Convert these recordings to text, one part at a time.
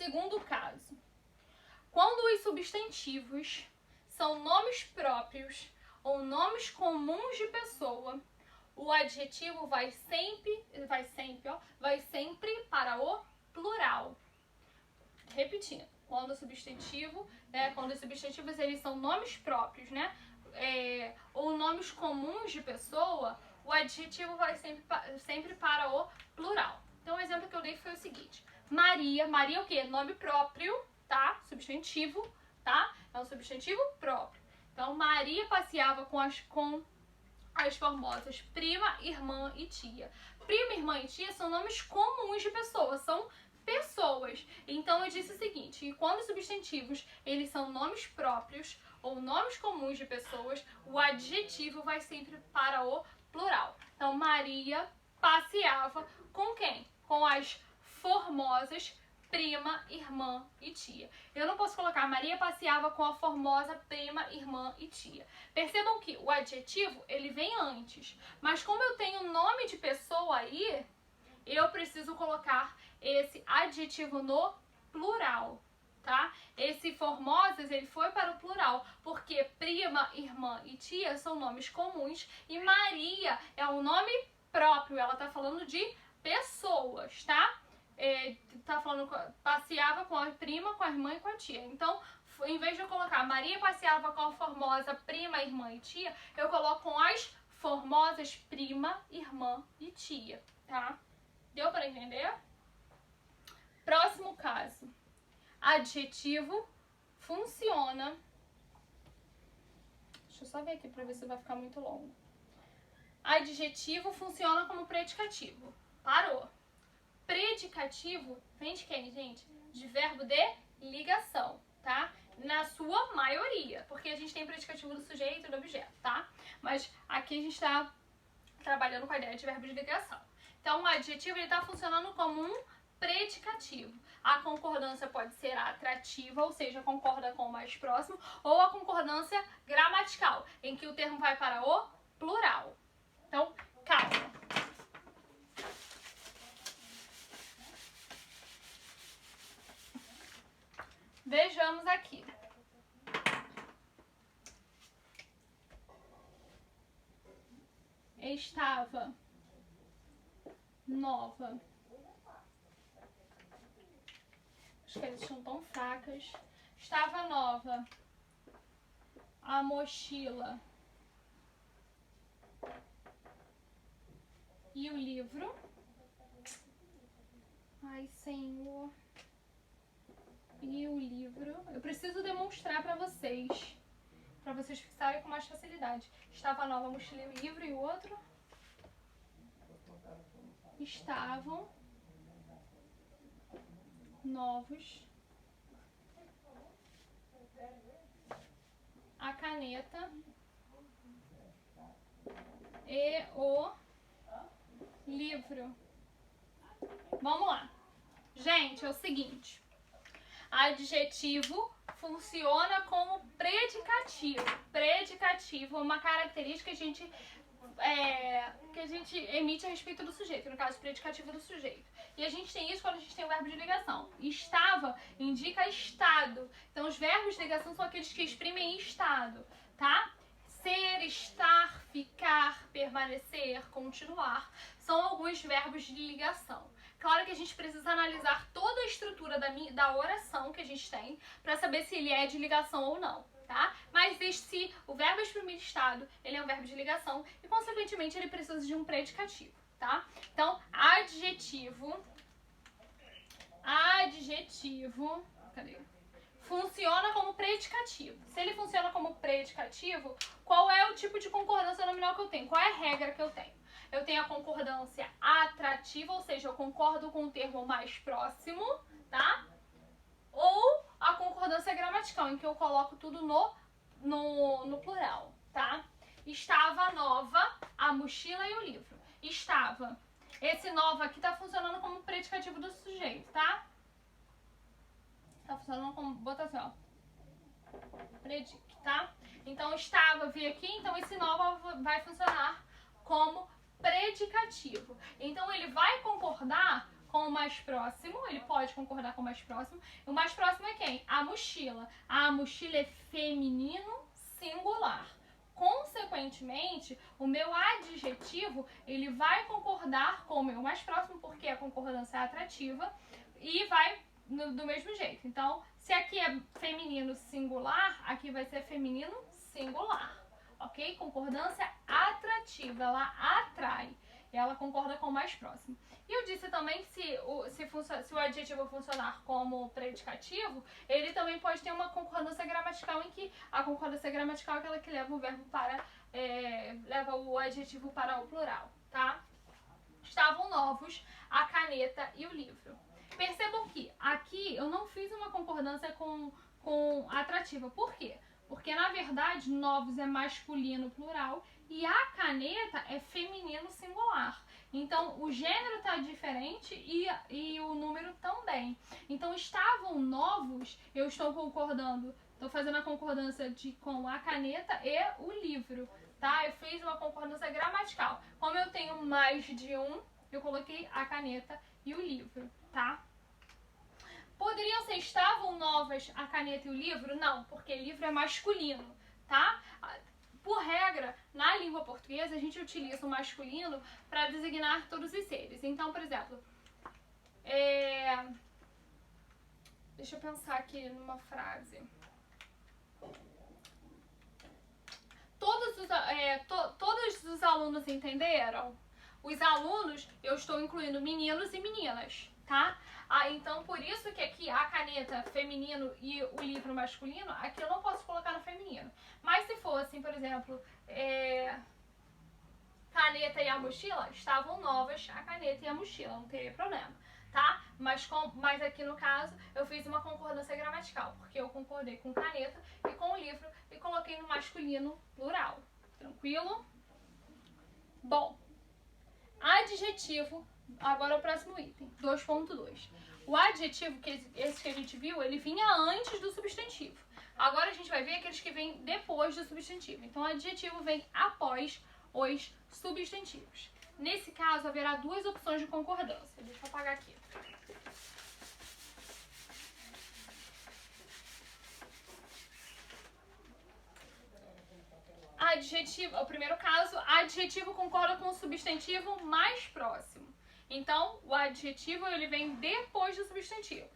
Segundo caso, quando os substantivos são nomes próprios ou nomes comuns de pessoa, o adjetivo vai sempre para o plural. Repetindo, quando os substantivos eles são nomes próprios, né? Ou nomes comuns de pessoa, o adjetivo vai sempre para o plural. Então, o exemplo que eu dei foi o seguinte: Maria. Maria é o quê? Nome próprio, tá? Substantivo, tá? É um substantivo próprio. Então, Maria passeava com as famosas prima, irmã e tia. Prima, irmã e tia são nomes comuns de pessoas, são pessoas. Então eu disse o seguinte: que quando os substantivos eles são nomes próprios ou nomes comuns de pessoas, o adjetivo vai sempre para o plural. Então Maria passeava com quem? Com as formosas prima, irmã e tia. Eu não posso colocar Maria passeava com a formosa prima, irmã e tia. Percebam que o adjetivo ele vem antes, mas como eu tenho nome de pessoa aí, eu preciso colocar esse adjetivo no plural, tá? Esse formosas, ele foi para o plural, porque prima, irmã e tia são nomes comuns e Maria é um nome próprio, ela tá falando de pessoas, tá? Tá falando, passeava com a prima, com a irmã e com a tia. Então, em vez de eu colocar Maria passeava com a formosa prima, irmã e tia, eu coloco com as formosas prima, irmã e tia, tá? Deu para entender? Próximo caso. Adjetivo funciona. Deixa eu só ver aqui para ver se vai ficar muito longo. Adjetivo funciona como predicativo. Parou. Predicativo vem de quem, gente? De verbo de ligação, tá? Na sua maioria, porque a gente tem predicativo do sujeito e do objeto, tá? Mas aqui a gente está trabalhando com a ideia de verbo de ligação. Então, o adjetivo está funcionando como um predicativo. A concordância pode ser atrativa, ou seja, concorda com o mais próximo, ou a concordância gramatical, em que o termo vai para o plural. Então, calma. Vejamos aqui. Estava nova. As coisas estão tão fracas. Estava nova. A mochila. E o livro. Ai, Senhor. E o livro. Eu preciso demonstrar para vocês fixarem com mais facilidade. Estava nova a mochila e o livro, e o outro? Estavam novos a caneta e o livro. Vamos lá. Gente, é o seguinte. Adjetivo funciona como predicativo. Predicativo é uma característica que a gente emite a respeito do sujeito, no caso, predicativo do sujeito. E a gente tem isso quando a gente tem o verbo de ligação. Estava indica estado. Então, os verbos de ligação são aqueles que exprimem estado, tá? Ser, estar, ficar, permanecer, continuar, são alguns verbos de ligação. Claro que a gente precisa analisar toda a estrutura da oração que a gente tem para saber se ele é de ligação ou não, tá? Mas se o verbo exprimir estado, ele é um verbo de ligação e, consequentemente, ele precisa de um predicativo, tá? Então, adjetivo, cadê? Funciona como predicativo. Se ele funciona como predicativo, qual é o tipo de concordância nominal que eu tenho? Qual é a regra que eu tenho? Eu tenho a concordância atrativa, ou seja, eu concordo com o termo mais próximo, tá? Ou a concordância gramatical, em que eu coloco tudo no plural, tá? Estava nova a mochila e o livro. Estava. Esse nova aqui tá funcionando como predicativo do sujeito, tá? Tá funcionando como, bota assim, ó. Predic, tá? Então, estava, vi aqui, então esse nova vai funcionar como predicativo. Então, ele vai concordar com o mais próximo, ele pode concordar com o mais próximo. O mais próximo é quem? A mochila. A mochila é feminino singular. Consequentemente, o meu adjetivo, ele vai concordar com o meu mais próximo, porque a concordância é atrativa, e vai do mesmo jeito. Então, se aqui é feminino singular, aqui vai ser feminino singular, ok? Concordância atrativa, ela atrai, ela concorda com o mais próximo. E eu disse também que se o adjetivo funcionar como predicativo, ele também pode ter uma concordância gramatical, em que a concordância gramatical é aquela que leva o verbo para, leva o adjetivo para o plural, tá? Estavam novos a caneta e o livro. Percebam que aqui eu não fiz uma concordância com atrativa. Por quê? Porque, na verdade, novos é masculino plural e a caneta é feminino singular. Então, o gênero está diferente e o número também. Então, estavam novos, eu estou concordando, estou fazendo a concordância com a caneta e o livro, tá? Eu fiz uma concordância gramatical. Como eu tenho mais de um, eu coloquei a caneta e o livro, tá? Poderiam ser estavam novas a caneta e o livro? Não, porque livro é masculino, tá? Por regra, na língua portuguesa, a gente utiliza o masculino para designar todos os seres. Então, por exemplo, deixa eu pensar aqui numa frase. Todos os alunos entenderam? Os alunos, eu estou incluindo meninos e meninas, tá? Então, por isso que aqui a caneta feminino e o livro masculino, aqui eu não posso colocar no feminino. Mas se fossem, por exemplo, caneta e a mochila, estavam novas a caneta e a mochila, não teria problema, tá? Mas aqui no caso, eu fiz uma concordância gramatical, porque eu concordei com caneta e com o livro e coloquei no masculino plural. Tranquilo? Bom, adjetivo. Agora é o próximo item, 2.2. O adjetivo, esse que a gente viu, ele vinha antes do substantivo. Agora a gente vai ver aqueles que vêm depois do substantivo. Então, o adjetivo vem após os substantivos. Nesse caso, haverá duas opções de concordância. Deixa eu apagar aqui. Adjetivo, o primeiro caso, adjetivo concorda com o substantivo mais próximo. Então, o adjetivo ele vem depois do substantivo.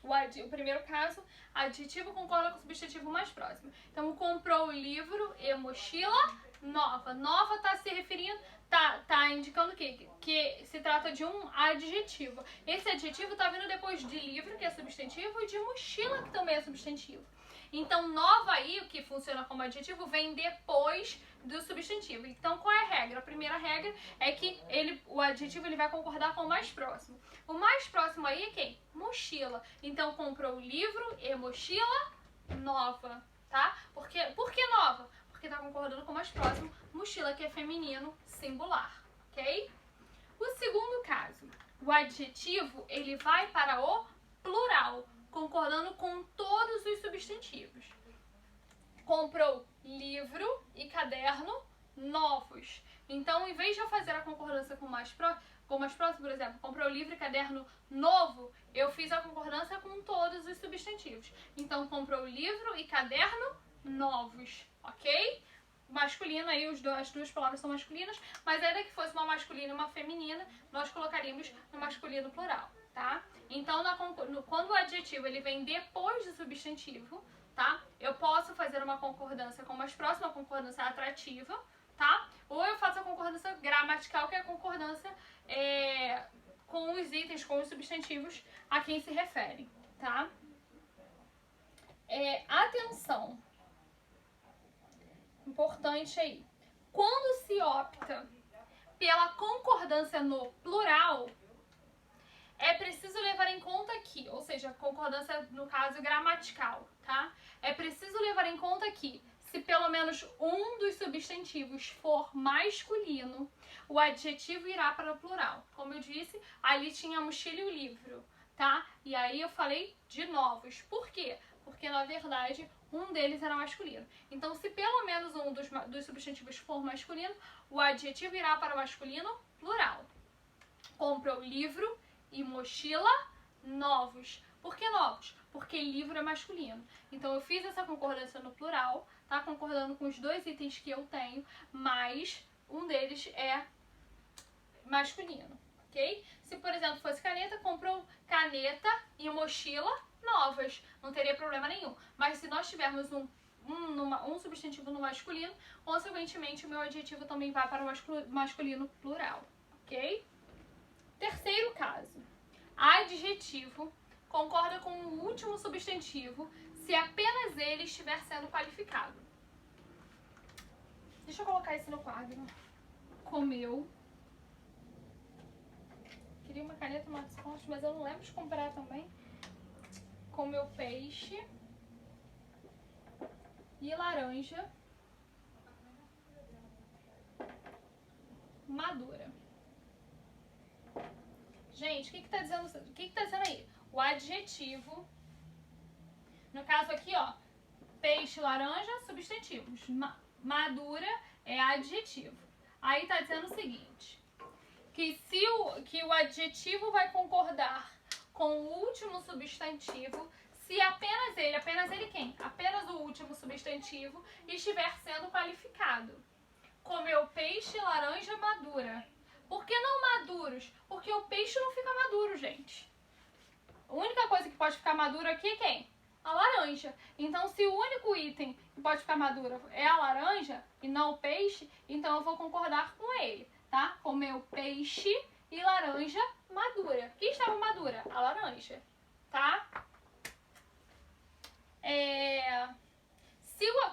O primeiro caso, adjetivo concorda com o substantivo mais próximo. Então, comprou o livro e mochila nova. Nova está se referindo, tá indicando que se trata de um adjetivo. Esse adjetivo está vindo depois de livro, que é substantivo, e de mochila, que também é substantivo. Então, nova aí, o que funciona como adjetivo, vem depois do substantivo. Então, qual é a regra? A primeira regra é que o adjetivo ele vai concordar com o mais próximo. O mais próximo aí é quem? Mochila. Então, comprou o livro e mochila nova, tá? Por que nova? Porque tá concordando com o mais próximo, mochila, que é feminino singular, ok? O segundo caso, o adjetivo ele vai para o plural, concordando com todos os substantivos. Comprou livro e caderno novos. Então, em vez de eu fazer a concordância com o mais próximo, por exemplo, comprou livro e caderno novo, eu fiz a concordância com todos os substantivos. Então, comprou livro e caderno novos, ok? Masculino, aí as duas palavras são masculinas, mas ainda que fosse uma masculina e uma feminina, nós colocaríamos no masculino plural, tá? Então, quando o adjetivo ele vem depois do substantivo, tá? Eu posso fazer uma concordância com o mais próximo, uma concordância atrativa, tá? Ou eu faço a concordância gramatical, que é a concordância com os itens, com os substantivos a quem se refere, tá? Atenção! Importante aí. Quando se opta pela concordância no plural, é preciso levar em conta aqui, ou seja, concordância no caso gramatical, tá? É preciso levar em conta que se pelo menos um dos substantivos for masculino, o adjetivo irá para o plural. Como eu disse, ali tinha a mochila e o livro, tá? E aí eu falei de novos. Por quê? Porque, na verdade, um deles era masculino. Então, se pelo menos um dos substantivos for masculino, o adjetivo irá para o masculino plural. Comprou livro e mochila novos. Por que novos? Porque livro é masculino. Então eu fiz essa concordância no plural, tá? Concordando com os dois itens que eu tenho, mas um deles é masculino, ok? Se, por exemplo, fosse caneta, comprou caneta e mochila novas. Não teria problema nenhum. Mas se nós tivermos um substantivo no masculino, consequentemente o meu adjetivo também vai para o masculino plural, ok? Terceiro caso. Adjetivo concorda com o último substantivo se apenas ele estiver sendo qualificado. Deixa eu colocar isso no quadro. Comeu. Queria uma caneta Max Forte, mas eu não lembro de comprar também. Comeu peixe. E laranja madura. Gente, o que tá dizendo? O que tá dizendo aí? O adjetivo. No caso aqui, ó, peixe, laranja, substantivos. Madura é adjetivo. Aí tá dizendo o seguinte: que o adjetivo vai concordar com o último substantivo se apenas ele quem? Apenas o último substantivo estiver sendo qualificado. Comeu peixe, laranja madura. Por que não maduros? Porque o peixe não fica maduro, gente. A única coisa que pode ficar madura aqui é quem? A laranja. Então, se o único item que pode ficar madura é a laranja e não o peixe, então eu vou concordar com ele, tá? Comeu peixe e laranja madura. O que estava madura? A laranja, tá?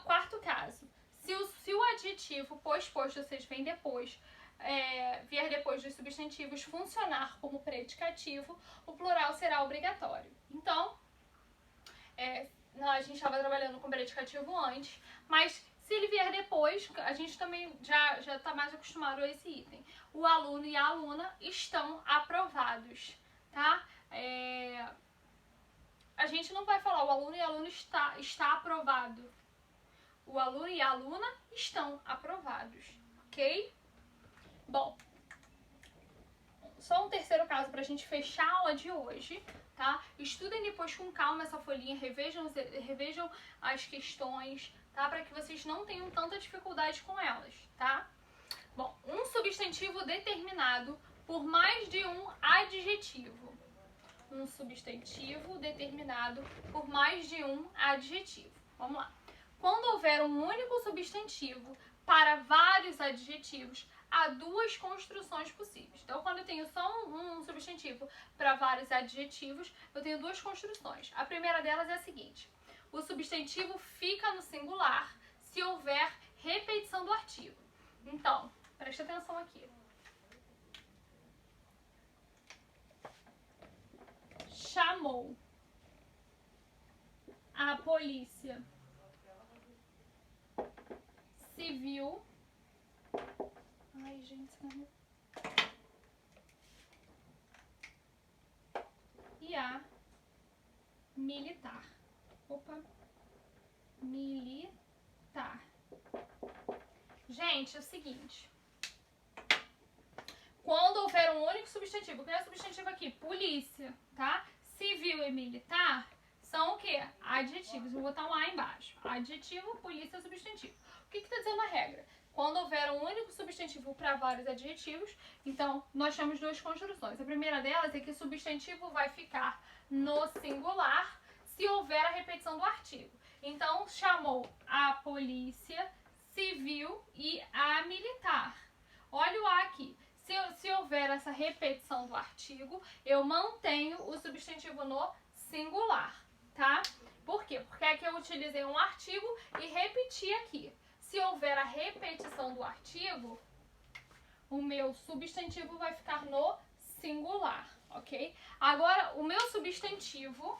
Quarto caso, se o adjetivo posposto, ou seja, vem depois, vier depois dos substantivos, funcionar como predicativo, o plural será obrigatório. Então, a gente estava trabalhando com predicativo antes, mas se ele vier depois, a gente também já está mais acostumado a esse item. O aluno e a aluna estão aprovados, tá? A gente não vai falar o aluno e a aluna está aprovado. O aluno e a aluna estão aprovados, ok? Bom, só um terceiro caso para a gente fechar a aula de hoje, tá? Estudem depois com calma essa folhinha, revejam as questões, tá? Para que vocês não tenham tanta dificuldade com elas, tá? Bom, um substantivo determinado por mais de um adjetivo. Um substantivo determinado por mais de um adjetivo. Vamos lá. Quando houver um único substantivo para vários adjetivos, há duas construções possíveis. Então, quando eu tenho só um substantivo para vários adjetivos, eu tenho duas construções. A primeira delas é a seguinte: o substantivo fica no singular se houver repetição do artigo. Então, presta atenção aqui. Chamou a polícia civil. Ai, gente, não. E a militar. Militar. Gente, é o seguinte. Quando houver um único substantivo, qual é o substantivo aqui? Polícia, tá? Civil e militar são o quê? Adjetivos. Vou botar um A embaixo. Adjetivo, polícia, substantivo. O que está dizendo a regra? Quando houver um único substantivo para vários adjetivos, então nós temos duas construções. A primeira delas é que o substantivo vai ficar no singular se houver a repetição do artigo. Então, chamou a polícia civil e a militar. Olha o A aqui. Se houver essa repetição do artigo, eu mantenho o substantivo no singular, tá? Por quê? Porque aqui eu utilizei um artigo e repeti aqui. Se houver a repetição do artigo, o meu substantivo vai ficar no singular, ok? Agora, o meu substantivo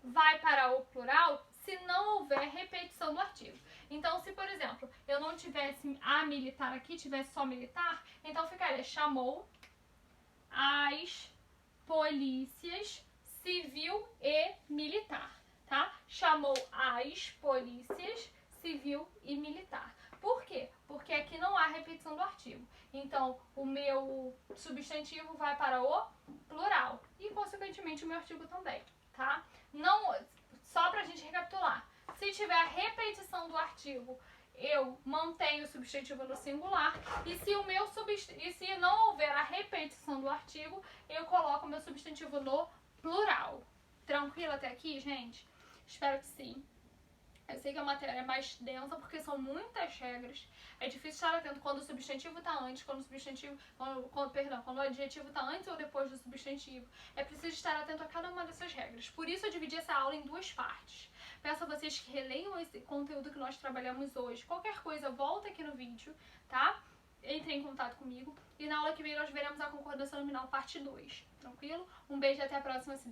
vai para o plural se não houver repetição do artigo. Então, se, por exemplo, eu não tivesse a militar aqui, tivesse só militar, então ficaria chamou as polícias civil e militar, tá? Chamou as polícias civil e militar. Por quê? Porque aqui não há repetição do artigo. Então, o meu substantivo vai para o plural. E, consequentemente, o meu artigo também, tá? Não, só pra gente recapitular. Se tiver a repetição do artigo, eu mantenho o substantivo no singular. E se não houver a repetição do artigo, eu coloco o meu substantivo no plural. Tranquilo até aqui, gente? Espero que sim. Eu sei que a matéria é mais densa porque são muitas regras. É difícil estar atento quando o substantivo está antes, quando o adjetivo está antes ou depois do substantivo. É preciso estar atento a cada uma dessas regras. Por isso eu dividi essa aula em duas partes. Peço a vocês que releiam esse conteúdo que nós trabalhamos hoje. Qualquer coisa, volta aqui no vídeo, tá? Entre em contato comigo. E na aula que vem nós veremos a concordância nominal parte 2. Tranquilo? Um beijo e até a próxima, se Deus